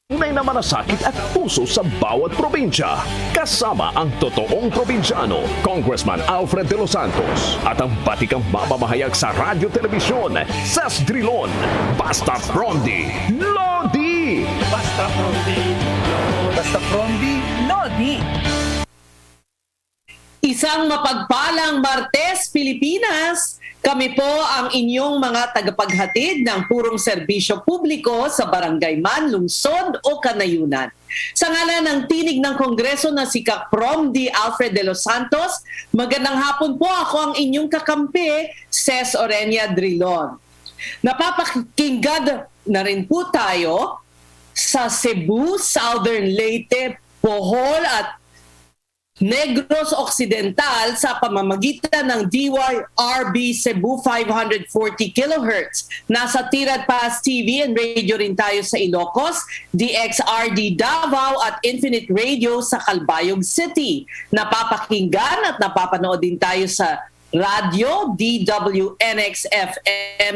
Tunay na malasakit at puso sa bawat probinsya. Kasama ang totoong probinsyano, Congressman Alfred De Los Santos. At ang batikang mamamahayag sa radyo, telebisyon, Ses Drilon, Basta Frondi, Lodi! Basta Frondi, Basta Frondi, Lodi! Isang mapagpalang Martes, Pilipinas! Kami po ang inyong mga tagapaghatid ng purong serbisyo publiko sa barangay man, lungsod o kanayunan. Sa ngalan ng tinig ng Kongreso na si Kaprom D. Alfred De Los Santos, magandang hapon po, ako ang inyong kakampi, Ses Orenia Drilon. Napapakinggan na rin po tayo sa Cebu, Southern Leyte, Bohol at Negros Occidental sa pamamagitan ng DYRB Cebu 540 kHz. Nasa Tirad Pass TV and radio rin tayo sa Ilocos, DXRD Davao at Infinite Radio sa Calbayog City. Napapakinggan at napapanood din tayo sa radyo DWNX-FM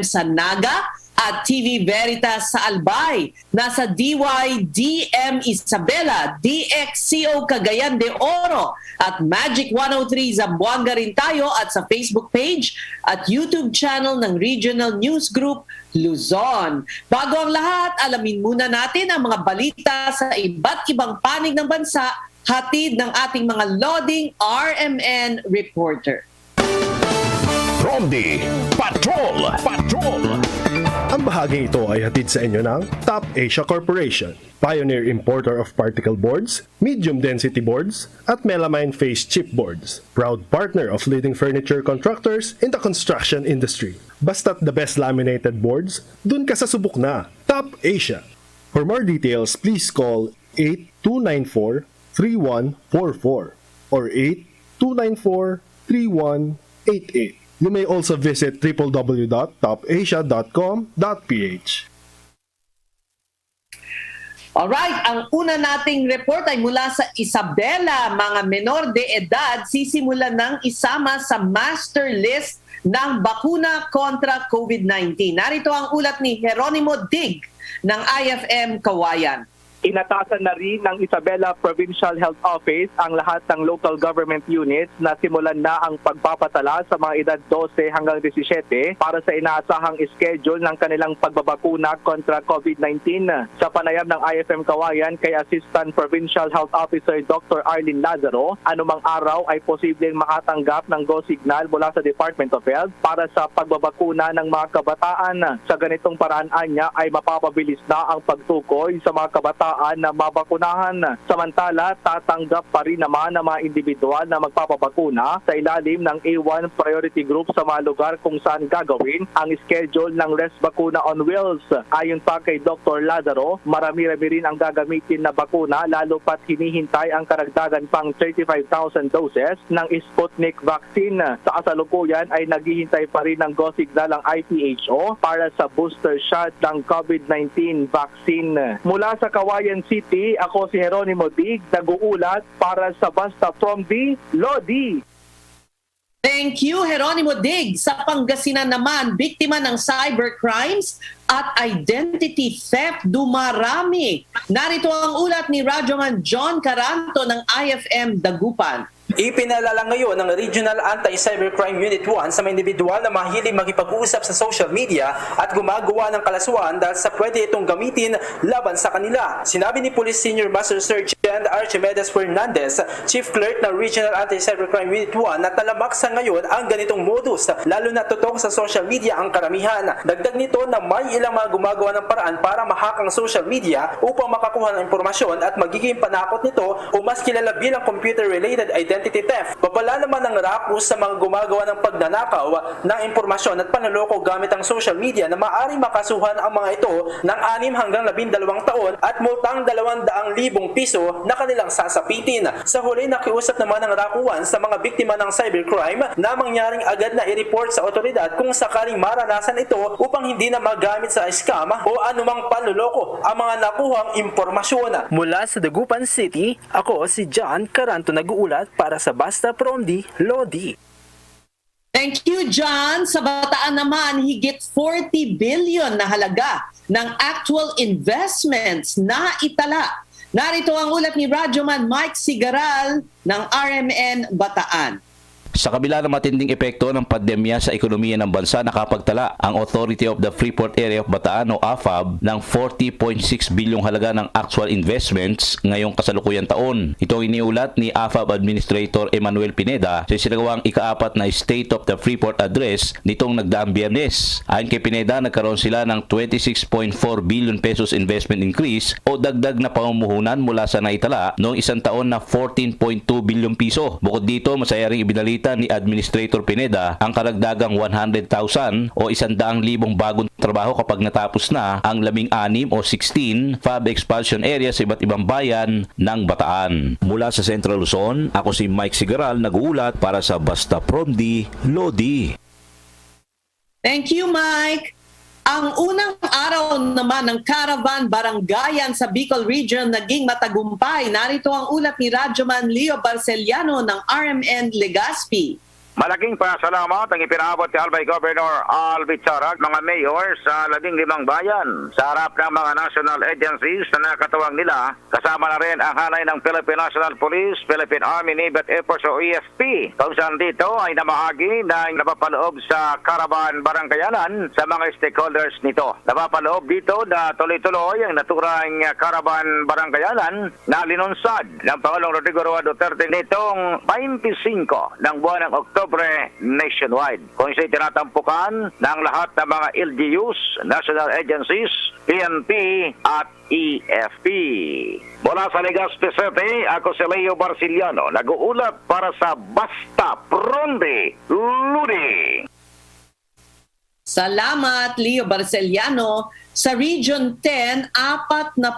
sa Naga at TV Veritas sa Albay. Nasa DYDM Isabela, DXCO Cagayan de Oro at Magic 103 Zamboanga rin tayo at sa Facebook page at YouTube channel ng Regional News Group Luzon. Bago ang lahat, alamin muna natin ang mga balita sa iba't ibang panig ng bansa, hatid ng ating mga loading RMN reporter. Frondi, Patrol! Patrol! Ang bahaging ito ay hatid sa inyo ng Top Asia Corporation, pioneer importer of particle boards, medium density boards, at melamine face chipboards. Proud partner of leading furniture contractors in the construction industry. Basta't the best laminated boards, dun ka sa subok na. Top Asia. For more details, please call 8294-3144 or 8294-3188. You may also visit www.topasia.com.ph. Alright, ang una nating report ay mula sa Isabela. Mga menor de edad sisimulan ng isama sa master list ng bakuna kontra COVID-19. Narito ang ulat ni Jeronimo Dig ng IFM Kawayan. Inatasan na rin ng Isabela Provincial Health Office ang lahat ng local government units na simulan na ang pagpapatala sa mga edad 12 hanggang 17 para sa inaasahang schedule ng kanilang pagbabakuna kontra COVID-19. Sa panayam ng IFM Kawayan kay Assistant Provincial Health Officer Dr. Arlene Lazaro, anumang araw ay posibleng makatanggap ng go signal mula sa Department of Health para sa pagbabakuna ng mga kabataan. Sa ganitong paraan niya ay mapapabilis na ang pagtukoy sa mga kabataan na mabakunahan. Samantala, tatanggap pa rin naman ng mga individual na magpapabakuna sa ilalim ng A1 priority group sa mga lugar kung saan gagawin ang schedule ng Rest Bakuna on Wheels. Ayon pa kay Dr. Lazaro, marami-rami rin ang gagamitin na bakuna lalo pat hinihintay ang karagdagan pang 35,000 doses ng Sputnik vaccine. Sa kasalukuyan ay naghihintay pa rin ng go signal ang IPHO para sa booster shot ng COVID-19 vaccine. Mula sa Kawayan City, ako si Jeronimo Dig, nag-uulat para sa Basta from the Lodi. Thank you, Jeronimo Dig. Sa Pangasinan naman, biktima ng cybercrimes at identity theft dumarami. Narito ang ulat ni Radyoman John Caranto ng IFM Dagupan. Ipinalala ngayon ng Regional Anti-Cybercrime Unit 1 sa mga individual na mahilig makipag-usap sa social media at gumagawa ng kalaswaan dahil sa pwede itong gamitin laban sa kanila. Sinabi ni Police Senior Master Sergeant Archimedes Fernandez, Chief Clerk ng Regional Anti-Cybercrime Unit 1, na talamak sa ngayon ang ganitong modus, lalo na tutok sa social media ang karamihan. Dagdag nito na may ilang mga gumagawa ng paraan para mahak ang social media upang makakuha ng impormasyon at magiging panakot nito o mas kilala bilang computer-related identity theft. Babala naman ng RACUS sa mga gumagawa ng pagnanakaw ng impormasyon at panloloko gamit ang social media na maaaring makasuhan ang mga ito ng 6 hanggang 12 taon at multang 200,000 piso na kanilang sasapitin. Sa huli, nakiusap naman ng RACU1 sa mga biktima ng cybercrime na mangyaring agad na i-report sa otoridad kung sakaling maranasan ito upang hindi na magamit sa scam o anumang panloloko ang mga nakuhang impormasyon. Mula sa Dagupan City, ako si John Caranto nag-uulat para sa Basta from the Lodi. Thank you, John. Sa Bataan naman, higit 40 billion na halaga ng actual investments na itala. Narito ang ulat ni Radyoman Mike Sigaral ng RMN Bataan. Sa kabila ng matinding epekto ng pandemya sa ekonomiya ng bansa, nakapagtala ang Authority of the Freeport Area of Bataan o AFAB ng 40.6 bilyong halaga ng actual investments ngayong kasalukuyang taon. Ito ang iniulat ni AFAB Administrator Emmanuel Pineda sa sinagawang ika-4 na State of the Freeport Address nitong nagdaang Biyernes. Ayon kay Pineda, nagkaroon sila ng 26.4 billion pesos investment increase o dagdag na pamumuhunan mula sa naitala noong isang taon na 14.2 bilyong piso. Bukod dito, masaya ring ibinalita ni Administrator Pineda ang karagdagang 100,000 o 100,000 bagong trabaho kapag natapos na ang 16 o 16 FAB expulsion area sa iba't ibang bayan ng Bataan. Mula sa Central Luzon, ako si Mike Sigaral, nag-uulat para sa Basta Promdi, Lodi. Thank you, Mike. Ang unang araw naman ng Caravan Barangayan sa Bicol Region naging matagumpay. Narito ang ulat ni Radyoman Leo Barceliano ng RMN Legazpi. Malaking pasalamat ang ipinabot ni Albay Governor Albi Charag, mga mayor sa 15 bayan sa harap ng mga national agencies na nakatawag nila. Kasama na rin ang hanay ng Philippine National Police, Philippine Army, Navy at Air Force o EFP. Kung saan dito ay namahagi na napapaloob sa Caravan Barangayanan sa mga stakeholders nito. Napapaloob dito na tuloy-tuloy ang naturang Caravan Barangayanan na linunsad ng Pangulong Rodrigo Roa Duterte nitong 25 ng buwan ng Oktobre nationwide. Kung siya tinatampukan ng lahat ng mga LGUs, national agencies, PNP at EFP. Mula sa Legazpi City, ako si Leo Barceliano, nag-uulat para sa Basta Promdi, Lodi. Salamat, Leo Barceliano. Sa Region 10, 45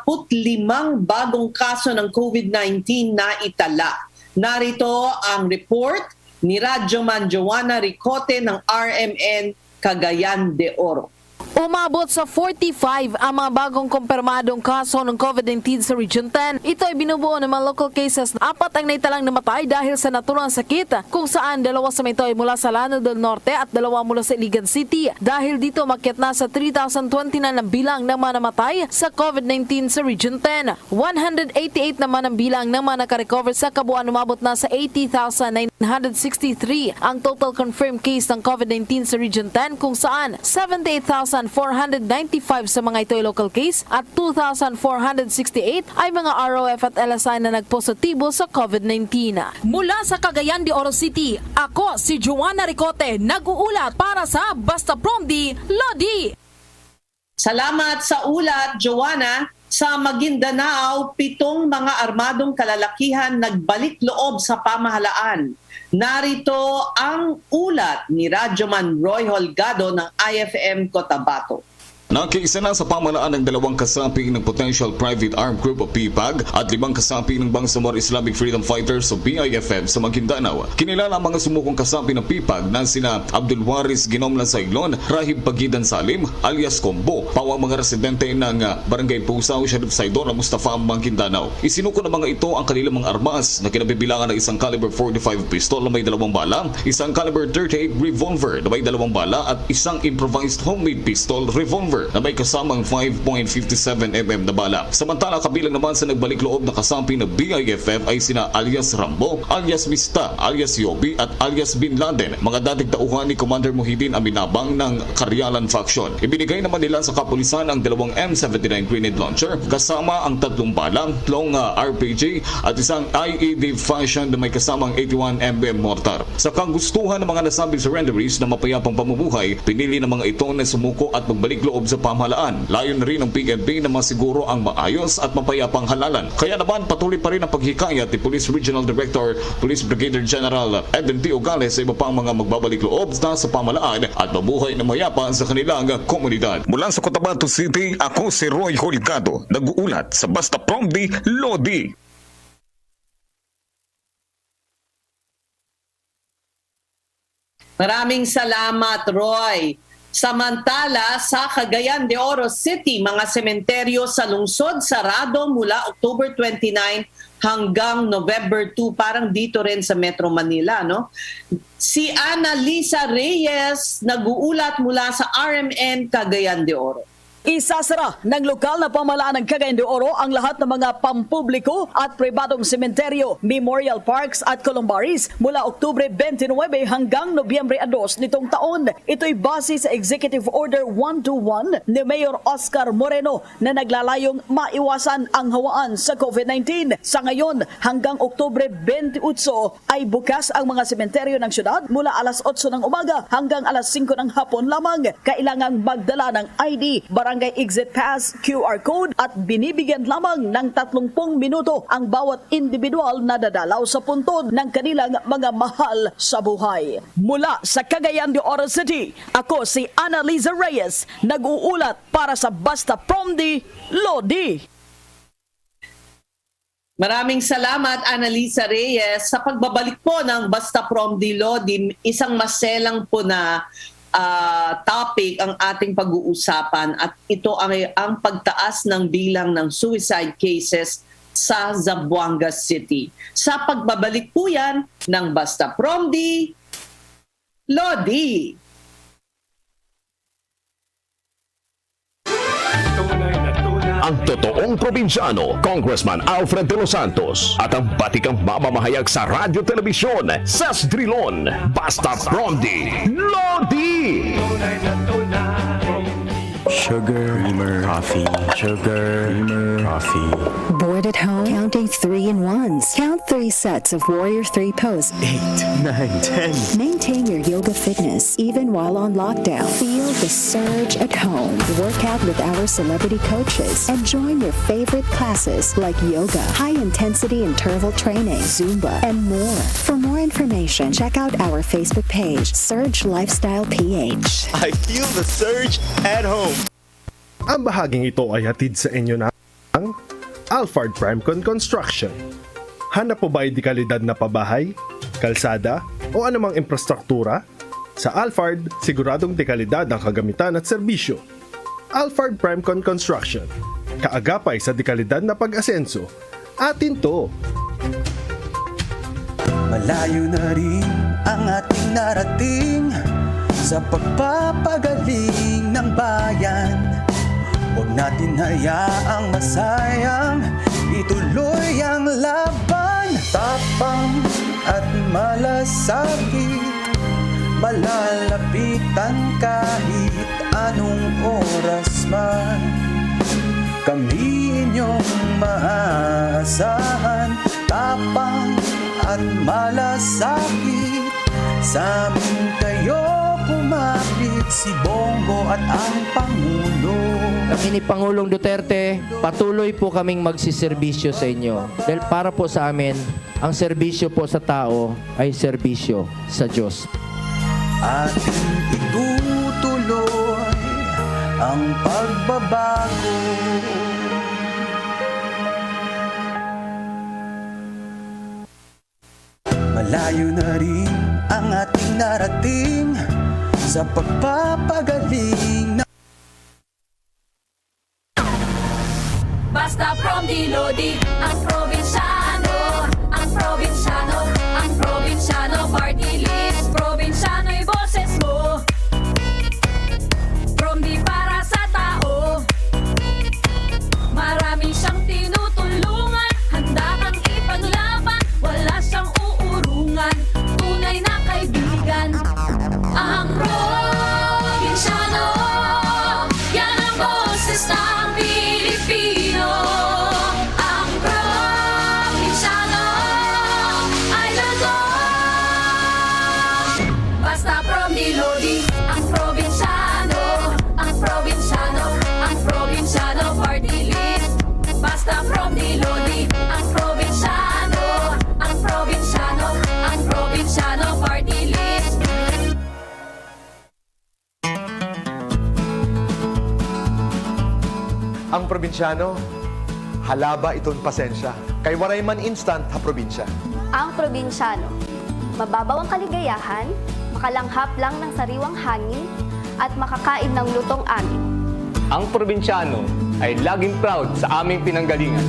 bagong kaso ng COVID-19 na itala. Narito ang report ni Radyoman Joanna Ricote ng RMN Cagayan de Oro. Umabot sa 45 ang mga bagong kumpirmadong kaso ng COVID-19 sa Region 10. Ito ay binubuo ng mga local cases. 4 ang naitalang namatay dahil sa naturang sakit, kung saan 2 sa ito ay mula sa Lanao del Norte at 2 mula sa Iligan City. Dahil dito, makyat na sa 3,029 ang bilang ng mga namatay sa COVID-19 sa Region 10. 188 naman ang bilang ng mga nakarecover sa kabuuan, umabot na sa 80,963 ang total confirmed case ng COVID-19 sa Region 10, kung saan 78,495 sa mga ito ay local case at 2,468 ay mga ROF at LSI na nagpositibo sa COVID-19. Mula sa Cagayan de Oro City, ako si Joanna Ricote, nag-uulat para sa Basta Promdi, Lodi. Salamat sa ulat, Joanna. Sa Maguindanao, 7 mga armadong kalalakihan nagbalik loob sa pamahalaan. Narito ang ulat ni Radyoman Roy Holgado ng IFM Cotabato. Nakiisa na sa pamahalaan ng 2 kasapi ng Potential Private Armed Group o PPAG at 5 kasapi ng Bangsamoro Islamic Freedom Fighters o BIFF sa Maguindanao. Kinilala ang mga sumukong kasapi ng PPAG na sina Abdul Waris Ginomlan Sailon, Rahib Pagidan Salim alias Combo, pawang mga residente ng Barangay Pusaw, Sheriff Saidora, Mustafa, Maguindanao. Isinuko ng mga ito ang kanilang mga armas na kinabibilangan ng isang caliber 45 pistol na may 2 bala, isang caliber 38 revolver na may 2 bala at isang improvised homemade pistol revolver na may kasamang 5.57mm na bala. Samantala, kabilang naman sa nagbalik loob na kasampi ng BIFF ay sina alias Rambo, alias Mista, alias Yobi at alias Bin Laden, mga dating tauhan ni Commander Muhyiddin Aminabang ng Karyalan Faction. Ibinigay naman nila sa kapulisan ang 2 M79 grenade launcher kasama ang 3 bala, long RPG at isang IED fashion na may kasamang 81mm mortar. Sa kagustuhan ng mga nasabing surrenderies na mapayapang pamumuhay, pinili ng mga ito na sumuko at magbalik loob sa pamahalaan. Layon na rin ng PNP na masiguro ang maayos at mapayapang halalan. Kaya naman patuloy pa rin ang paghikayat ni Police Regional Director, Police Brigadier General Edwin T. Ogales sa iba pang mga magbabalik loob na sa pamahalaan at mabuhay na mayapa sa kanilang komunidad. Mula sa Cotabato City, ako si Roy Holgado, nag-uulat sa Basta Promdi, Lodi. Maraming salamat, Roy. Samantala, sa Cagayan de Oro City, mga sementeryo sa lungsod sarado mula October 29 hanggang November 2, parang dito rin sa Metro Manila, no? Si Annalisa Reyes nag-uulat mula sa RMN Cagayan de Oro. Isasara ng lokal na pamahalaan ng Cagayan de Oro ang lahat ng mga pampubliko at pribadong sementeryo, memorial parks at columbaries mula Oktubre 29 hanggang Nobyembre 2 nitong taon. Ito'y base sa Executive Order 121 ni Mayor Oscar Moreno na naglalayong maiwasan ang hawaan sa COVID-19. Sa ngayon, hanggang Oktubre 28 ay bukas ang mga sementeryo ng syudad mula alas 8 ng umaga hanggang alas 5 ng hapon lamang. Kailangang magdala ng ID, barangay exit pass, QR code at binibigyan lamang ng 30 minuto ang bawat individual na dadalaw sa puntod ng kanilang mga mahal sa buhay. Mula sa Cagayan de Oro City, ako si Annalisa Reyes, nag-uulat para sa Basta Promdi, Lodi. Maraming salamat, Annalisa Reyes. Sa pagbabalik po ng Basta Promdi Lodi, isang maselang po na topic ang ating pag-uusapan at ito ang pagtaas ng bilang ng suicide cases sa Zamboanga City. Sa pagbabalik po yan ng Basta Promdi, Lodi. Ang totoong probinsyano, Congressman Alfred de los Santos at ang batikang mamamahayag sa radyo telebisyon, Sas Drilon, Basta Promdi, Lodi! Sugar, creamer, coffee. Sugar, creamer, coffee. Bored at home? Counting 3-in-1s. Count 3 sets of Warrior 3 pose. 8, 9, 10. Maintain your yoga fitness even while on lockdown. Feel the surge at home. Work out with our celebrity coaches and join your favorite classes like yoga, high-intensity interval training, Zumba, and more. For more information, check out our Facebook page, Surge Lifestyle PH. I feel the surge at home. Ang bahaging ito ay hatid sa inyo ng Alphard Primecon Construction. Hanap po ba ay dekalidad na pabahay, kalsada, o anumang infrastruktura? Sa Alphard, siguradong dekalidad ang kagamitan at serbisyo. Alphard Primecon Construction. Kaagapay sa dekalidad na pag-asenso. Atin to! Malayo na rin ang ating narating sa pagpapagaling ng bayan. Huwag natin hayaang masayang, ituloy ang laban. Tapang at malasakit, malalapitan kahit anong oras man. Kami inyong maaasahan, tapang at malasakit. Sa amin kayo kumapit, si Bongo at ang Pangulo. Kami ni Pangulong Duterte, patuloy po kaming magsiservisyo sa inyo. Dahil para po sa amin, ang serbisyo po sa tao ay serbisyo sa Diyos. Ating itutuloy ang pagbabago. Malayo na rin ang ating narating sa pagpapagaling ng Basta Promdi Lodi, ang probinsyano, ang probinsyano, ang probinsyano party list, probinsyano'y boses mo. Promdi para sa tao, marami siyang tinutulungan, handa kang ipaglaban, wala siyang uurungan, tunay na kaibigan. Ang probinsyano, yan ang boses ng Pilipino. Ang probinsyano ay lugod. Basta Promdi Lodi, ang probinsyano, ang probinsyano, ang probinsyano party list. Basta Promdi Lodi, ang probinsyano, ang probinsyano, ang probinsyano party list. Ang probinsyano, halaba iton pasensya. Kay waray man instant ha probinsya. Ang probinsyano, mababaw ang kaligayahan, makalanghap lang ng sariwang hangin, at makakain ng lutong amin. Ang probinsyano ay laging proud sa aming pinanggalingan.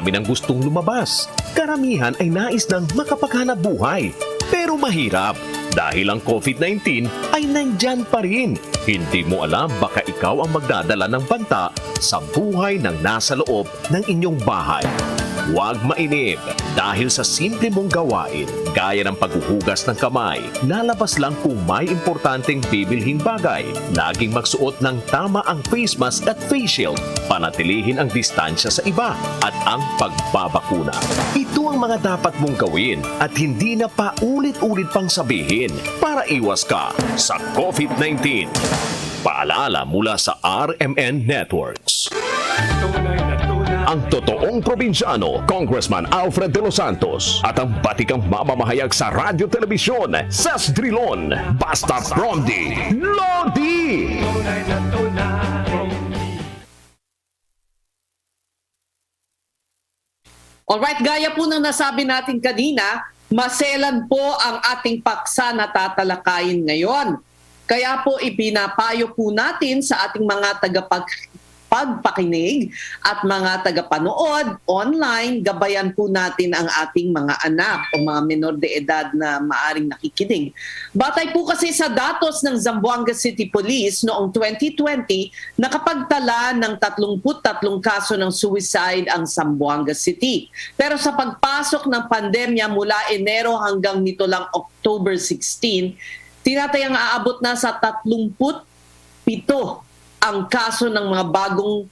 Marami nang gustong lumabas. Karamihan ay nais ng makapaghanap buhay. Pero mahirap dahil ang COVID-19 ay nandyan pa rin. Hindi mo alam baka ikaw ang magdadala ng banta sa buhay ng nasa loob ng inyong bahay. Huwag mainip dahil sa simple mong gawain, gaya ng paghuhugas ng kamay, lalabas lang kung may importanteng bibilhing bagay. Laging magsuot ng tama ang face mask at face shield, panatilihin ang distansya sa iba at ang pagbabakuna. Ito ang mga dapat mong gawin at hindi na pa ulit-ulit pang sabihin para iwas ka sa COVID-19. Paalala mula sa RMN Networks. Ang totoong probinsyano, Congressman Alfred De Los Santos at ang batikang mamamahayag sa radyo telebisyon, Ses Drilon, Basta Promdi, Lodi! Alright, gaya po ng nasabi natin kanina, maselan po ang ating paksa na tatalakayin ngayon. Kaya po ipinapayo po natin sa ating mga pagpakinig at mga tagapanood online, gabayan po natin ang ating mga anak o mga menor de edad na maaring nakikinig. Batay po kasi sa datos ng Zamboanga City Police noong 2020, nakapagtala ng 33 kaso ng suicide ang Zamboanga City. Pero sa pagpasok ng pandemya mula Enero hanggang nito lang October 16, tinatayang aabot na sa 37 ang kaso ng mga bagong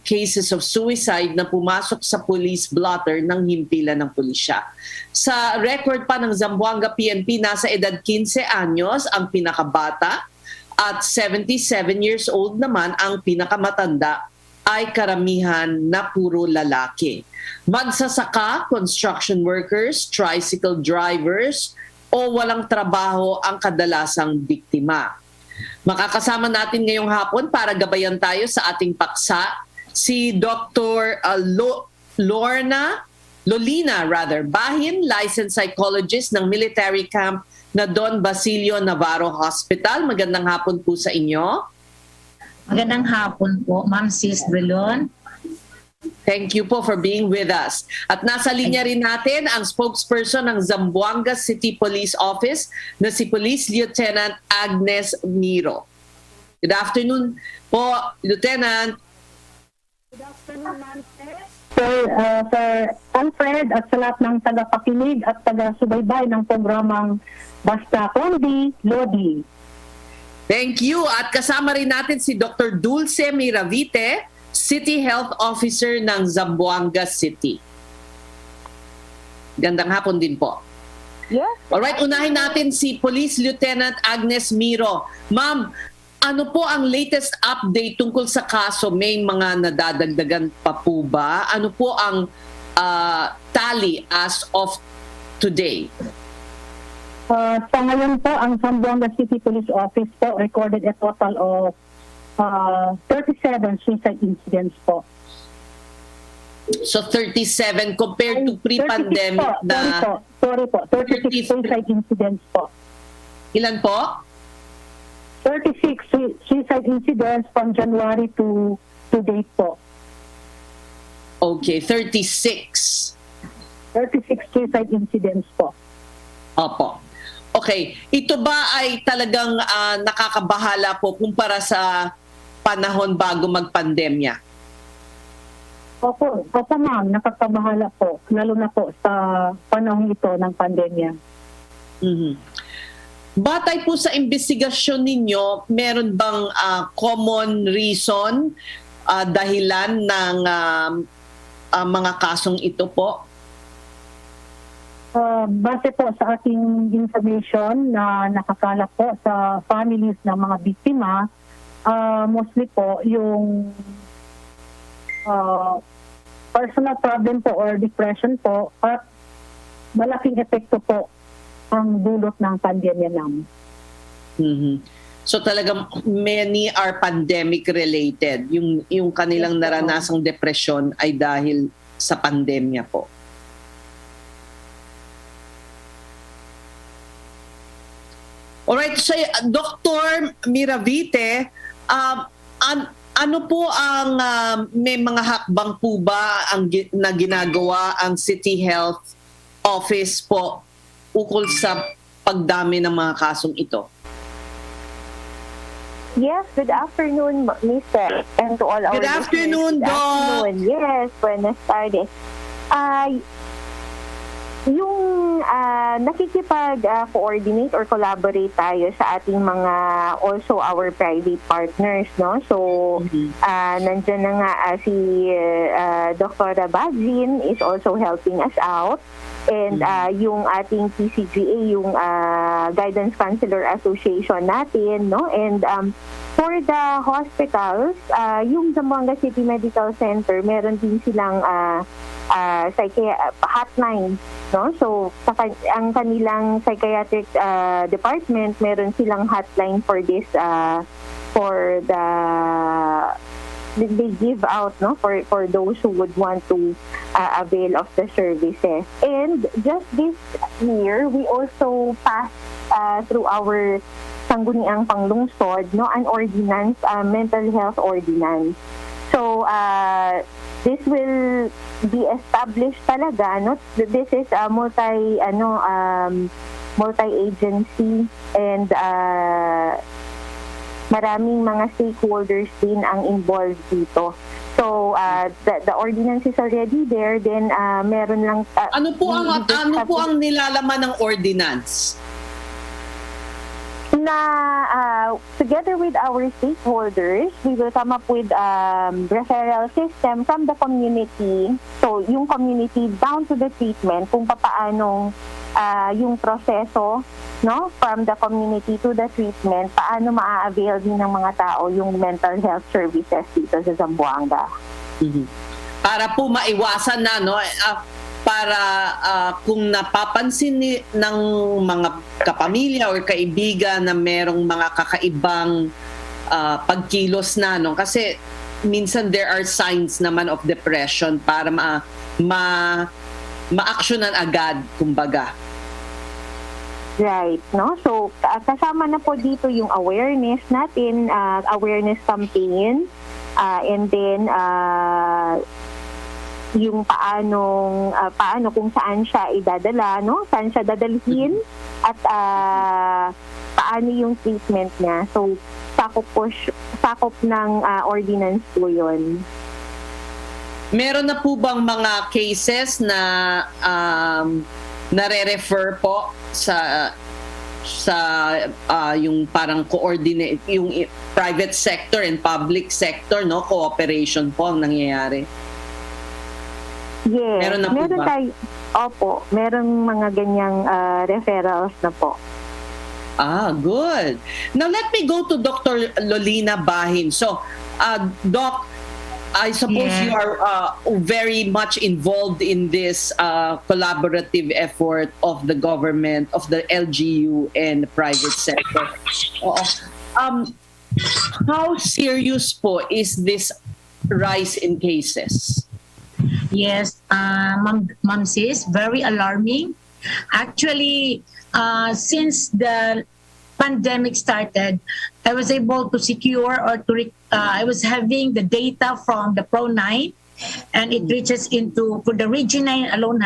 cases of suicide na pumasok sa police blotter ng himpilan ng pulisya. Sa record pa ng Zamboanga PNP, nasa edad 15 anyos ang pinakabata at 77 years old naman ang pinakamatanda, ay karamihan na puro lalaki. Magsasaka, construction workers, tricycle drivers o walang trabaho ang kadalasang biktima. Makakasama natin ngayong hapon para gabayan tayo sa ating paksa si Dr. Lolina Bahin, licensed psychologist ng military camp na Don Basilio Navarro Hospital. Magandang hapon po sa inyo. Magandang hapon po, Ma'am Sis Belon. Thank you po for being with us. At nasa linya rin natin ang spokesperson ng Zamboanga City Police Office na si Police Lieutenant Agnes Miro. Good afternoon po, Lieutenant. Good afternoon, Ma'am Sir Alfred at sa lahat ng tagapakinig at taga-subaybay ng programang Basta Promdi, Lodi. Thank you. At kasama rin natin si Dr. Dulce Miravite, City Health Officer ng Zamboanga City. Gandang hapon din po. Yes. Alright, unahin natin si Police Lieutenant Agnes Miro. Ma'am, ano po ang latest update tungkol sa kaso? May mga nadadagdagan pa po ba? Ano po ang tally as of today? Sa ngayon po, ang Zamboanga City Police Office po recorded a total of 37 suicide incidents po. So 37 compared to pre-pandemic na... Sorry po. 36 suicide incidents po. Ilan po? 36 suicide incidents from January to date po. Okay, 36. 36 suicide incidents po. Opo. Okay, ito ba ay talagang nakakabahala po kumpara sa panahon bago magpandemya? Opo ma'am, nakakabahala po, lalo na po sa panahon ito ng pandemya. Mm-hmm. Batay po sa investigasyon ninyo, meron bang common reason, dahilan ng mga kasong ito po? Base po sa ating information na nakakalap po sa families ng mga biktima, mostly po yung personal problem po or depression po at malaking epekto po ang dulot ng pandemya namin. Mm-hmm. So talagang many are pandemic related. Yung kanilang naranasang depression ay dahil sa pandemya po. Alright, so Dr. Miravite, Ano po ang may mga hakbang po ba na ginagawa ang City Health Office po ukol sa pagdami ng mga kasong ito? Yes, good afternoon, Mr. And to all our Good afternoon, listeners. Good Doc. afternoon. Yes, buenas tardes. Yung nakikipag-coordinate or collaborate tayo sa ating mga also our private partners, no? So, nandiyan na nga si Dr. Badzin is also helping us out. And yung ating PCGA, yung Guidance Counselor Association natin, no? And for the hospitals, yung Zamboanga City Medical Center, meron din silang hotline, no? So ang kanilang psychiatric department, meron silang hotline for this for the they give out, no, for those who would want to avail of the services. And just this year, we also passed through our Sangguniang Panglungsod, no, an ordinance, mental health ordinance. So this will be established talaga, no? This is a multi-agency and maraming mga stakeholders din ang involved dito. So the ordinance is already there, then meron lang ano po ang nilalaman ng ordinance? Na together with our stakeholders, we will come up with referral system from the community. So yung community down to the treatment, kung paanong yung proseso, no, from the community to the treatment, paano maa-avail din ng mga tao yung mental health services dito sa Zamboanga. Para po maiwasan na, no, para kung napapansin ng mga kapamilya or kaibigan na merong mga kakaibang pagkilos na, no, kasi minsan there are signs naman of depression para ma-actionan agad, kumbaga. Right, no? So kasama na po dito yung awareness natin, awareness campaign, and then yung paano kung saan siya idadala, no? Saan siya dadalhin at paano yung treatment niya. So sakop ng ordinance po 'yon. Meron na po bang mga cases na nare-refer po sa yung parang coordinate, yung private sector and public sector, no, cooperation po ang nangyayari? Yes, meron na po ba? Opo, meron mga ganyang referrals na po. Good. Now let me go to Dr. Lolina Bahin. So, Doc, I suppose you are very much involved in this collaborative effort of the government, of the LGU and the private sector. How serious po is this rise in cases? Yes, Ma'am Sis, very alarming. Actually, since the pandemic started, I was able to secure I was having the data from the Pro9, and it reaches into, for the Region 9 alone,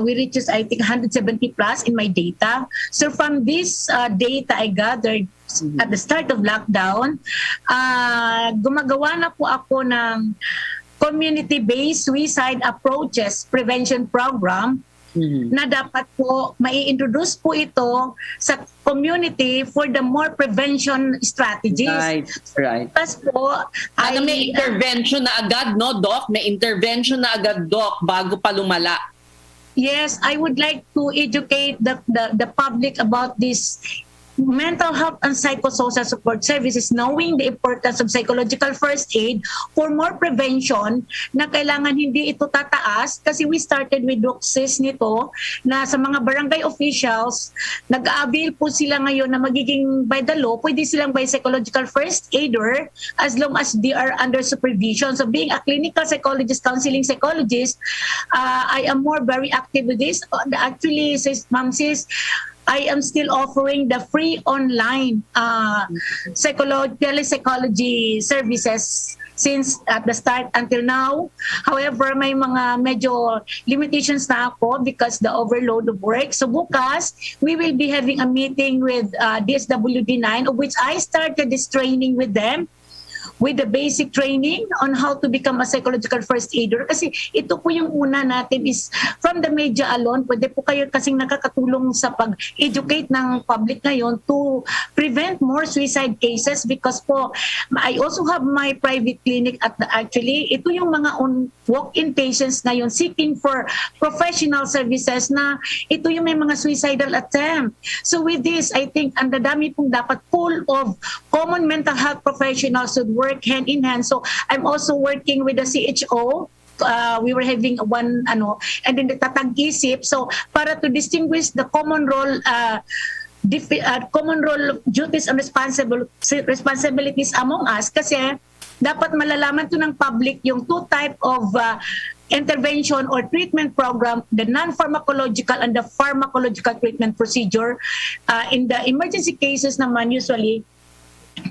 we reaches, I think, 170 plus in my data. So from this data I gathered at the start of lockdown, gumagawa na po ako ng community-based suicide approaches prevention program na dapat po mai-introduce po ito sa community for the more prevention strategies. Right. Tapos po, may intervention na agad, no, Doc? May intervention na agad, Doc, bago pa lumala. Yes, I would like to educate the public about this mental health and psychosocial support services, knowing the importance of psychological first aid for more prevention, na kailangan hindi ito tataas kasi we started with doxes nito na sa mga barangay officials, nag-avail po sila ngayon na magiging by the law, pwede silang by psychological first aider as long as they are under supervision. So being a clinical psychologist, counseling psychologist, I am more very active with this. Actually, Ma'am Sis, I am still offering the free online telepsychology services since at the start until now. However, may mga medyo limitations na ako because the overload of work. So bukas, we will be having a meeting with DSWD9, of which I started this training with them, with the basic training on how to become a psychological first aider. Kasi ito po yung una natin is from the media alone, pwede po kayo kasing nakakatulong sa pag-educate ng public ngayon to prevent more suicide cases because po, I also have my private clinic at actually, ito yung mga walk-in patients ngayon seeking for professional services na ito yung may mga suicidal attempt. So with this, I think ang dadami pong dapat pool of common mental health professionals should work hand in hand. So I'm also working with the CHO. We were having one and then the tatag-isip. So para to distinguish the common role duties and responsibilities among us, kasi dapat malalaman to ng public yung two type of intervention or treatment program, the non-pharmacological and the pharmacological treatment procedure. In the emergency cases naman, usually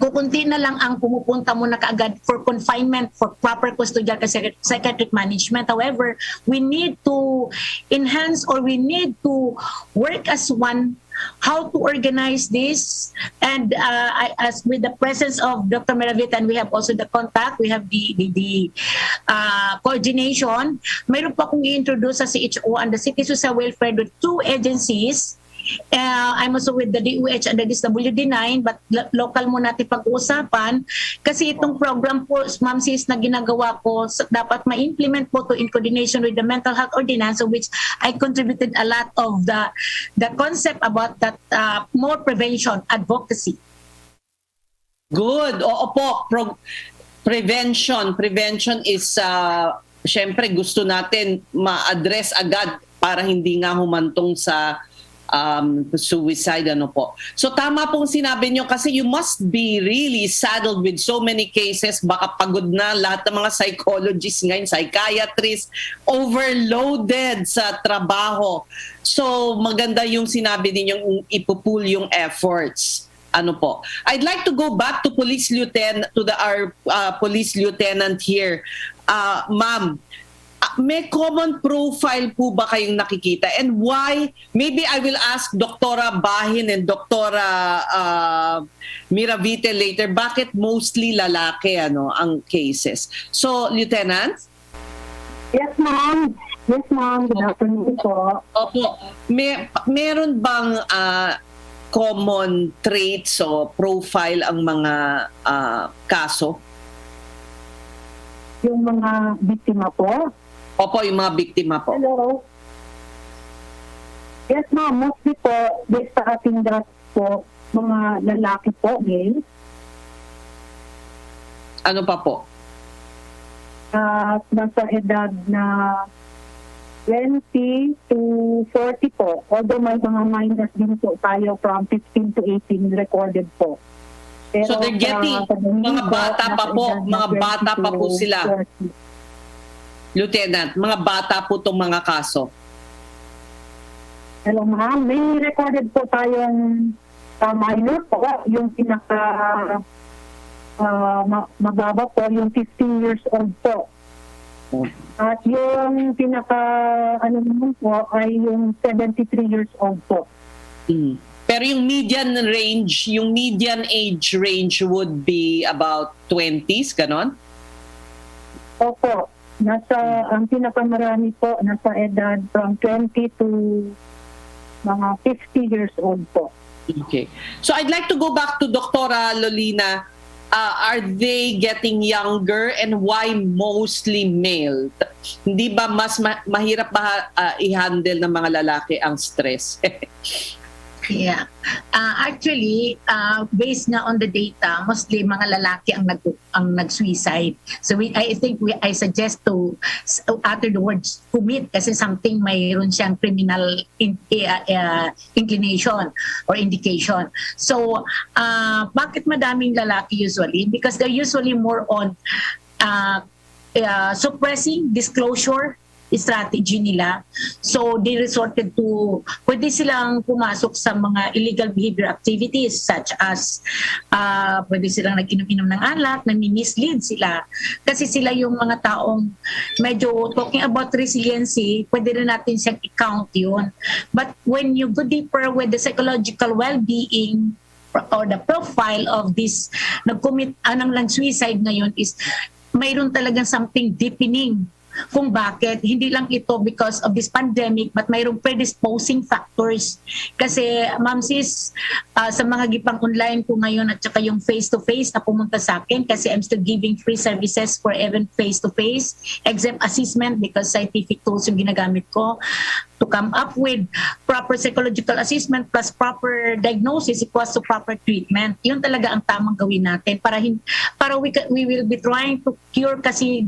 kukunti na lang ang pumupunta mo na kaagad for confinement, for proper custodial psychiatric management. However, we need to enhance or we need to work as one how to organize this. And as with the presence of Dr. Meravita, and we have also the contact, we have the coordination. Mayroon pa akong i-introduce sa CHO and the City Social Welfare with two agencies. I'm also with the DOH and the DSWD9, but local mo natin pag-uusapan kasi itong program po, Ma'am Sis, na ginagawa ko, dapat ma-implement po to in coordination with the Mental Health Ordinance, of which I contributed a lot of the concept about that more prevention, advocacy. Good. Oo po. Prevention is, syempre gusto natin ma-address agad para hindi nga humantong sa suicide, po. So tama pong sinabi nyo kasi you must be really saddled with so many cases. Baka pagod na lahat ng mga psychologists ngayon, psychiatrists, overloaded sa trabaho. So maganda yung sinabi ninyong ipupool yung efforts. Po. I'd like to go back to Police Lieutenant, to our Police Lieutenant here. Ma'am, may common profile po ba kayong nakikita? And why? Maybe I will ask Dr. Bahin and Dr. Meravita later. Bakit mostly lalaki ang cases? So, Lieutenant? Yes, ma'am. Yes, ma'am. Good afternoon po. Opo. Meron bang common traits o profile ang mga kaso? Yung mga biktima po? Opo, yung mga biktima po. Hello. Yes, ma'am. Mostly po, based sa ating data po, mga lalaki po, male. Ano pa po? Nasa edad na 20 to 40 po. Although may mga minors din po tayo from 15 to 18 recorded po. Pero, so they're getting, mga bata pa po, mga bata pa po sila. 40. Lieutenant, mga bata po itong mga kaso. Hello, ma'am. May recorded po tayong minor po. Yung pinaka mababa po, yung 15 years old po. At yung pinaka naman po ay yung 73 years old po. Pero yung median age range would be about 20s, ganon? Opo. Ang pinakamarami po, nasa edad from 20 to mga 50 years old po. Okay. So I'd like to go back to Dr. Lolina. Are they getting younger and why mostly male? Hindi ba mas mahirap ba i-handle ng mga lalaki ang stress? Yeah. Actually, based nga on the data, mostly mga lalaki ang nag-suicide. So I suggest to utter the words commit kasi something mayroon siyang criminal inclination or indication. So, bakit madaming lalaki usually? Because they're usually more on suppressing disclosure strategy nila. So they resorted to, pwede silang pumasok sa mga illegal behavior activities such as pwede silang nag-inom-inom ng alak, nami-mislead sila. Kasi sila yung mga taong medyo talking about resiliency, pwede rin natin siyang i-count yun. But when you go deeper with the psychological well-being or the profile of this nag-commit ng suicide ngayon is mayroon talagang something deepening kung bakit. Hindi lang ito because of this pandemic but mayroong predisposing factors. Kasi Ma'am Sis, sa mga gipang online ko ngayon at saka yung face-to-face na pumunta sa akin kasi I'm still giving free services for even face-to-face exam assessment because scientific tools yung ginagamit ko to come up with proper psychological assessment plus proper diagnosis equals to proper treatment. Yun talaga ang tamang gawin natin para we will be trying to cure kasi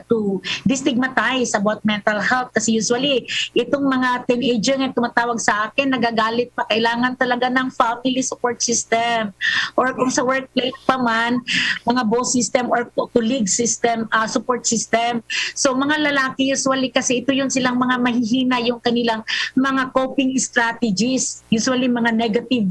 to destigmatize about mental health kasi usually itong mga teenager nga tumatawag sa akin nagagalit pa, kailangan talaga ng family support system or kung sa workplace pa man mga boss system or colleague system, support system. So mga lalaki usually kasi ito yung silang mga mahihina yung kanilang mga coping strategies. Usually mga negative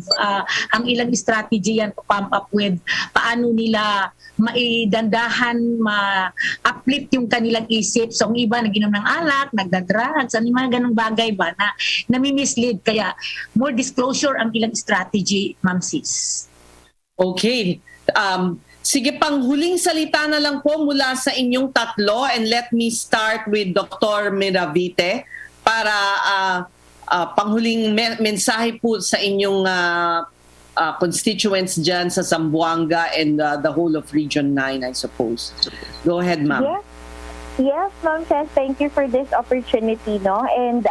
ang ilang strategy yan to pump up with paano nila maidandahan, ma-uplift yung kanilang isip. So ang iba naginom ng alak, nagda-drugs, mga ganung bagay ba na nami-mislead. Kaya more disclosure ang ilang strategy, Ma'am Sis. Okay. Sige, pang huling salita na lang po mula sa inyong tatlo and let me start with Dr. Miravite para panghuling mensahe po sa inyong constituents dyan sa Zamboanga and the whole of Region 9, I suppose. Go ahead, ma'am. Yes, Ma'am Ches, thank you for this opportunity, no? And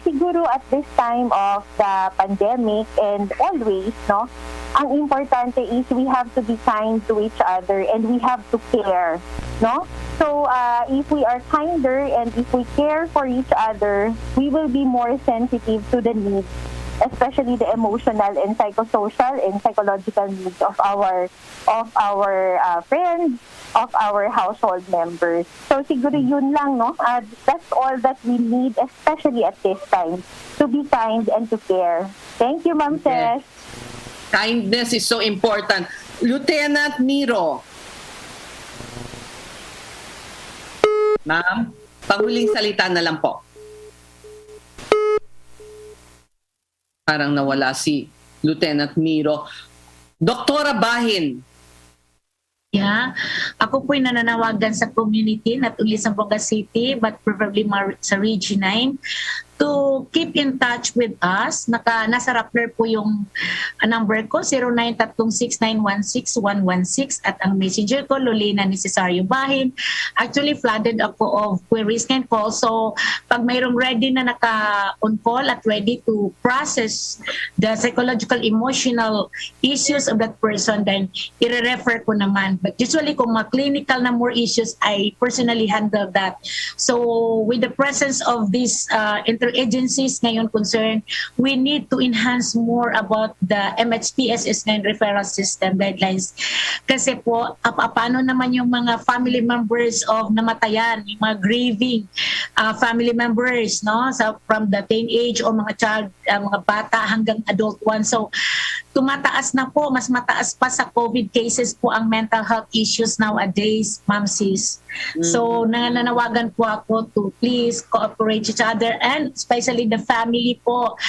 siguro at this time of the pandemic and always, no, ang importante is we have to be kind to each other and we have to care, no? So if we are kinder and if we care for each other, we will be more sensitive to the needs, especially the emotional and psychosocial and psychological needs of our friends, of our household members. So siguro yun lang, no? That's all that we need, especially at this time, to be kind and to care. Thank you, Ma'am Ches. Kindness is so important. Lieutenant Miro. Ma'am, panghuling salita na lang po. Parang nawala si Lieutenant Miro. Doktora Bahin. Yeah, ako po'y nananawagan sa community, not only sa Zamboanga City, but probably sa Region 9, to keep in touch with us. Nasa Rappler po yung number ko, 0936916116 at ang messenger ko, Lolina Necesario Bahin. Actually, flooded ako of queries and calls. So, pag mayroong ready na naka-on call at ready to process the psychological, emotional issues of that person, then i-refer ko naman. But usually, kung mga clinical na more issues, I personally handle that. So, with the presence of these agencies ngayon concerned, we need to enhance more about the MHPSS and referral system guidelines. Kasi po, paano naman yung mga family members of namatayan, yung mga grieving family members, no? So, from the teenage o mga child, mga bata hanggang adult one. So, tumataas na po, mas mataas pa sa COVID cases po ang mental health issues nowadays, Ma'am Sis. So, nananawagan po ako to please cooperate each other and especially the family po.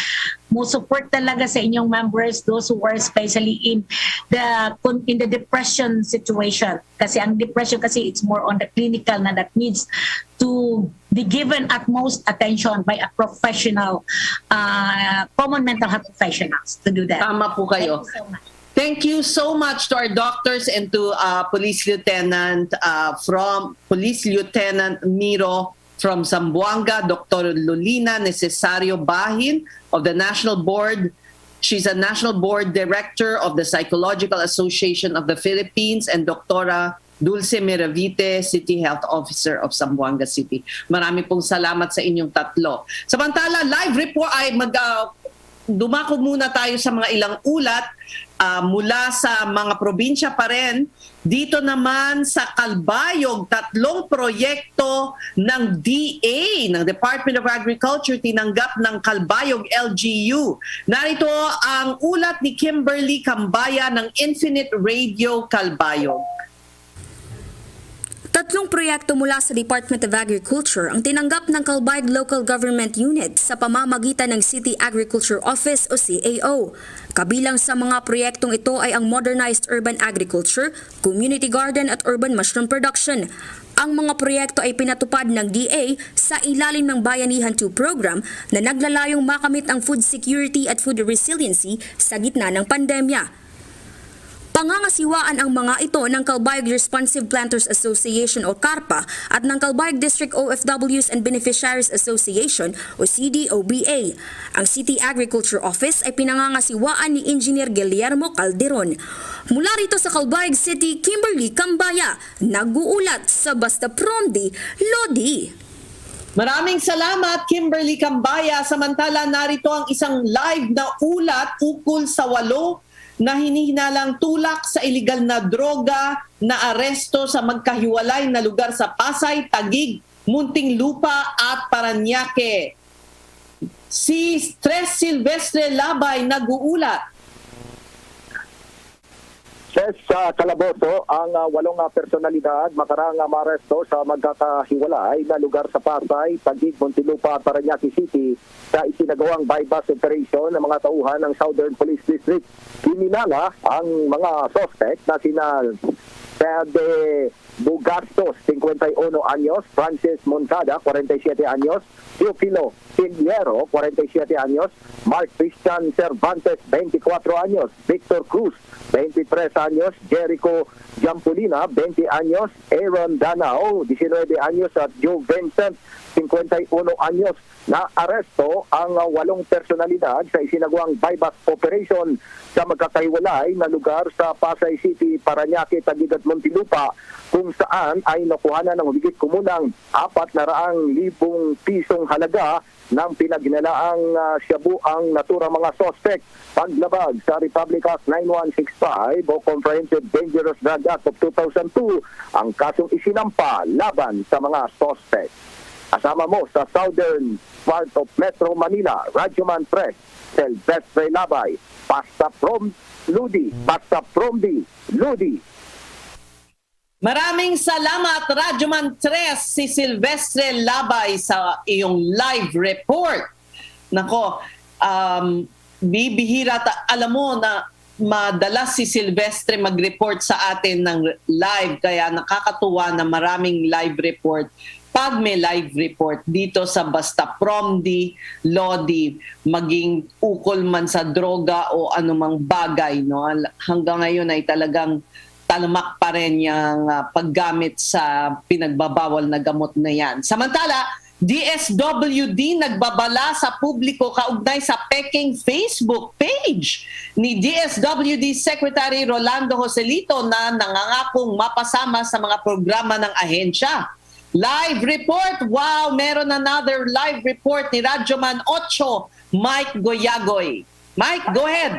Mo support talaga sa inyong members, those who are especially in the depression situation. Kasi ang depression kasi it's more on the clinical na that needs to be given utmost attention by a professional, common mental health professionals to do that. Tama po kayo. Thank you so much to our doctors and to Police Lieutenant Miro from Zamboanga, Dr. Lolina Necesario Bahin of the National Board. She's a National Board Director of the Psychological Association of the Philippines, and Dr. Dulce Miravite, City Health Officer of Zamboanga City. Marami pong salamat sa inyong tatlo. Samantala, live report ay dumako muna tayo sa mga ilang ulat. mula sa mga probinsya pa rin. Dito naman sa Calbayog, 3 proyekto ng DA, ng Department of Agriculture, tinanggap ng Calbayog LGU. Narito ang ulat ni Kimberly Cambaya ng Infinite Radio Calbayog. 3 proyekto mula sa Department of Agriculture ang tinanggap ng Calbayog Local Government Unit sa pamamagitan ng City Agriculture Office o CAO. Kabilang sa mga proyektong ito ay ang Modernized Urban Agriculture, Community Garden at Urban Mushroom Production. Ang mga proyekto ay pinatupad ng DA sa ilalim ng Bayanihan 2 program na naglalayong makamit ang food security at food resiliency sa gitna ng pandemya. Pangangasiwaan ang mga ito ng Calbayog Responsive Planters Association o CARPA at ng Calbayog District OFWs and Beneficiaries Association o CDOBA. Ang City Agriculture Office ay pinangangasiwaan ni Engineer Guillermo Calderon. Mula rito sa Calbayog City, Kimberly Cambaya, nag-uulat sa Basta Promdi, Lodi. Maraming salamat, Kimberly Cambaya. Samantala, narito ang isang live na ulat ukol sa 8 na hinihinalang tulak sa iligal na droga na aresto sa magkahiwalay na lugar sa Pasay, Taguig, Muntinlupa at Parañaque. Si Tres Silvestre Labay nag-uulat. Sa Calabozo, ang 8 personalidad makarang maresto sa magkakahiwalay na lugar sa Pasay, Taguig, Muntinlupa at Parañaque City sa isinagawang bypass operation ng mga tauhan ng Southern Police District. Kiminala ang mga suspect na sina Pede Bugastos, 51 anyos, Francis Moncada, 47 anyos, Teofilo Piliero, 47 anyos, Mark Christian Cervantes, 24 anyos, Victor Cruz, 23 anyos, Jericho Jampolina, 20 anyos, Aaron Danao, 19 anyos at Joe Vincent, 51 anyos. Na aresto ang 8 personalidad sa isinagawang bypass operation sa magkakahiwalay na lugar sa Pasay City, Parañaque, Taguig at Muntinlupa, kung saan ay nakuhanan ng higit kumulang 400,000 pisong halaga ng pinaghinalaang shabu ang naturang mga suspect. Paglabag sa Republic Act 9165 o Comprehensive Dangerous Drug Act of 2002 ang kasong isinampa laban sa mga suspect. Kasama mo sa southern part of Metro Manila, Radyoman Press, Silvestre Labay, Basta Promdi, Ludi. Maraming salamat, Radyoman 3, si Silvestre Labay sa iyong live report. Nako, bibihira, alam mo na madalas si Silvestre mag-report sa atin ng live, kaya nakakatuwa na maraming live report. Pag may live report dito sa Basta Promdi, Lodi, maging ukol man sa droga o anumang bagay, no? Hanggang ngayon ay talagang talamak pa rin yung paggamit sa pinagbabawal na gamot na yan. Samantala, DSWD nagbabala sa publiko kaugnay sa peking Facebook page ni DSWD Secretary Rolando Joselito na nangangakong mapasama sa mga programa ng ahensya. Live report. Wow, meron another live report ni Radyoman 8, Mike Goyagoy. Mike, go ahead.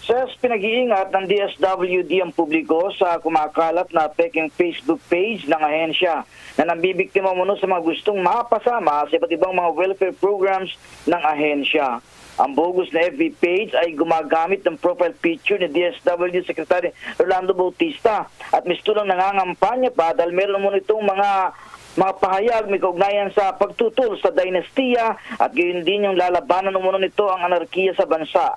Sa pinag-iingat ng DSWD ang publiko sa kumakalat na peking Facebook page ng ahensya na nambibiktima muna sa mga gustong mapasama sa iba't ibang mga welfare programs ng ahensya. Ang bogus na FB page ay gumagamit ng profile picture ni DSWD Secretary Rolando Bautista at mistulang nangangampanya pa dahil meron mo itong mga pahayag may kaugnayan sa pagtutol sa dinastiya at gayon din yung lalabanan mo nito ang anarkiya sa bansa.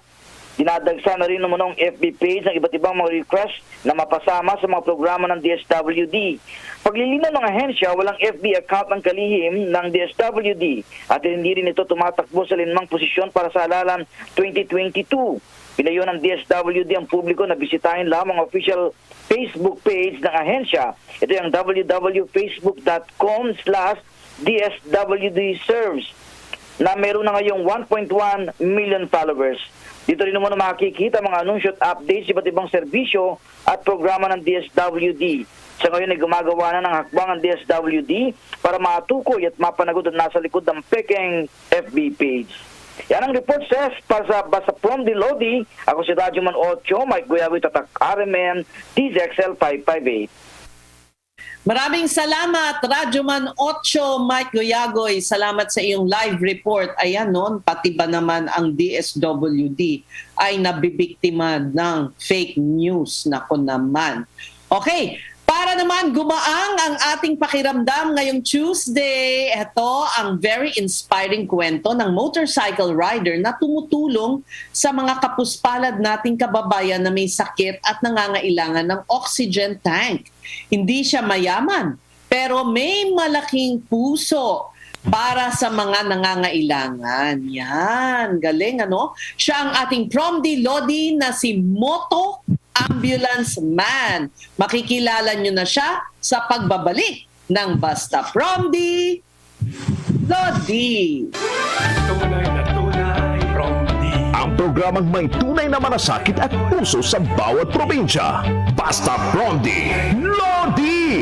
Dinadagsa na rin naman ng FB page ng iba't ibang mga request na mapasama sa mga programa ng DSWD. Paglilinaw ng ahensya, walang FB account ng kalihim ng DSWD at hindi rin ito tumatakbo sa linmang posisyon para sa halalan 2022. Pinayo ng DSWD ang publiko na bisitahin lamang ang official Facebook page ng ahensya. Ito yung www.facebook.com/DSWDserves na meron na ngayong 1.1 million followers. Dito rin naman makikita mga anunsyo at updates iba't ibang serbisyo at programa ng DSWD. Sa ngayon ay gumagawa na ng hakbang ang DSWD para matukoy at mapanagot at nasa likod ng peking FB page. Yan ang report, Ses, para sa Basta from the Lodi. Ako si Radyoman 8, Mike Guyawi, Tatak RMN, DZXL 558. Maraming salamat, Radyoman 8, Mike Goyagoy. Salamat sa iyong live report. Ayan noon, pati ba naman ang DSWD ay nabibiktima ng fake news. Nako naman. Okay, para naman gumaang ang ating pakiramdam ngayong Tuesday, ito ang very inspiring kwento ng motorcycle rider na tumutulong sa mga kapuspalad nating kababayan na may sakit at nangangailangan ng oxygen tank. Hindi siya mayaman, pero may malaking puso para sa mga nangangailangan. Yan, galing ano? Siya ang ating Promdi Lodi na si Moto Ambulance Man. Makikilala nyo na siya sa pagbabalik ng Basta Promdi Lodi. Ang programang may tunay na malasakit at puso sa bawat probinsya. Basta Promdi Lodi!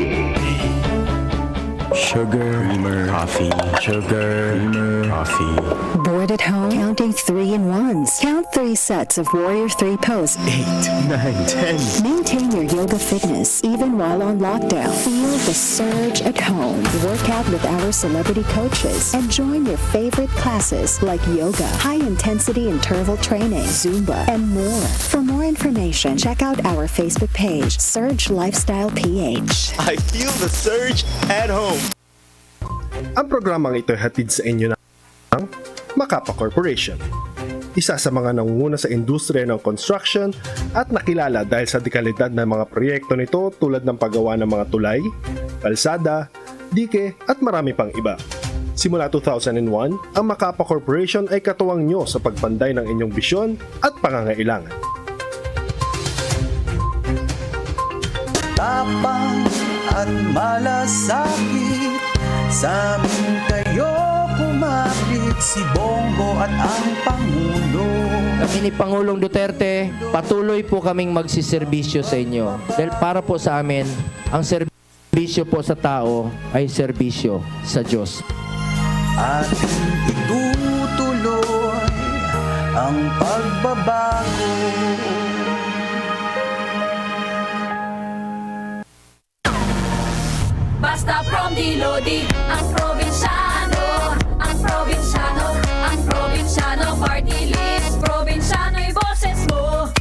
Sugar, creamer, coffee. Sugar, creamer, coffee. Bored at home? Counting 3-in-1s. Count 3 sets of Warrior 3 pose. 8, 9, 10. Maintain your yoga fitness even while on lockdown. Feel the surge at home. Work out with our celebrity coaches and join your favorite classes like yoga, high-intensity interval training, Zumba, and more. For more information, check out our Facebook page, Surge Lifestyle PH. I feel the surge at home. Ang programang ito ay hatid sa inyo ng Macapa Corporation. Isa sa mga nangunguna sa industriya ng construction at nakilala dahil sa dekalidad ng mga proyekto nito tulad ng paggawa ng mga tulay, kalsada, dike at marami pang iba. Simula 2001, ang Macapa Corporation ay katuwang nyo sa pagpanday ng inyong bisyon at pangangailangan. Tapang at malasakit, sa amin kayo kumapit, si Bongo at ang Pangulo. Kami ni Pangulong Duterte, patuloy po kaming magsiservisyo sa inyo. Dahil para po sa amin, ang serbisyo po sa tao ay serbisyo sa Diyos. Ating itutuloy ang pagbabago. Basta Promdi Lodi, ang probinsyano, ang probinsyano, ang probinsyano party list. Probinsyano'y boses mo,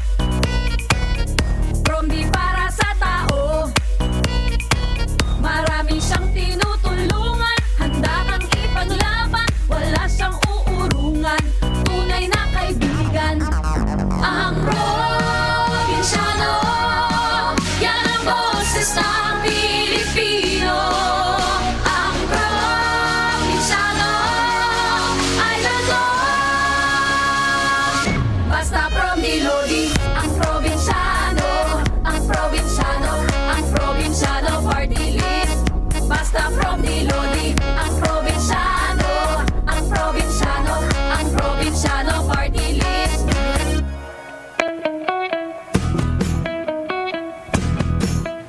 Promdi para sa tao. Marami siyang tinutulungan, handa kang ipaglaban, wala siyang uurungan, tunay na kaibigan. Ang probinsyano, yan ang boses ng Pilipino. Ang probinsyano, idol ko. Basta Promdi Lodi, ang probinsyano, ang probinsyano, ang probinsyano party list. Basta Promdi Lodi, ang probinsyano, ang probinsyano, ang probinsyano party list.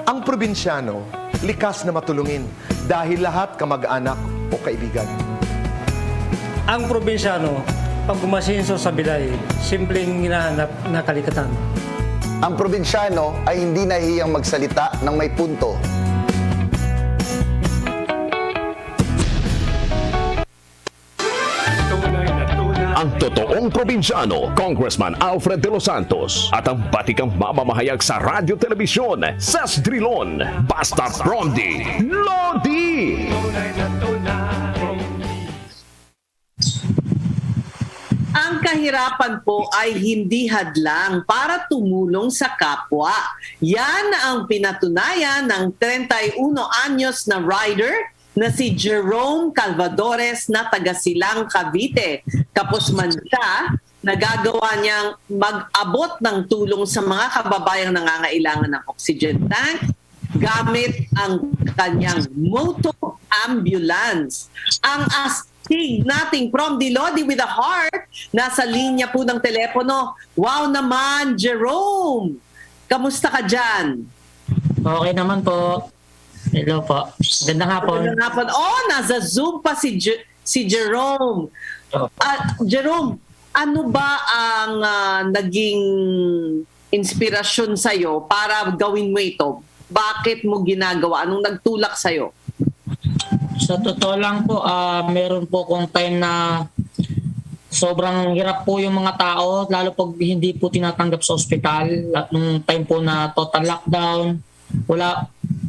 Ang probinsyano, likas na matulungin dahil lahat kamag-anak o kaibigan. Ang probinsyano, pag umasenso sa bilay, simpleng hinahanap na kalikatan. Ang probinsyano ay hindi nahihiyang magsalita ng may punto. Ang totoong probinsyano, Congressman Alfred de los Santos at ang batikang mamamahayag sa radyo telebisyon, Ses Drilon, Basta Promdi Lodi! Ang kahirapan po ay hindi hadlang para tumulong sa kapwa. Yan ang pinatunayan ng 31 anyos na rider na si Jerome Calvadores na taga Silang, Cavite. Tapos man siya, nagagawa niyang mag-abot ng tulong sa mga kababayang nangangailangan ng oxygen tank gamit ang kanyang Moto Ambulance. Ang astig nating Promdi Lodi with a heart, nasa linya po ng telepono. Wow naman, Jerome! Kamusta ka dyan? Okay naman po. Hello po. Ganda hapon. Magandang hapon. Oh, nasa Zoom pa si si Jerome. Jerome, ano ba ang naging inspirasyon sa'yo para gawin mo ito? Bakit mo ginagawa? Anong nagtulak sa'yo? Sa totoo lang po, meron po kong time na sobrang hirap po yung mga tao, lalo pag hindi po tinatanggap sa ospital. Nung time po na total lockdown,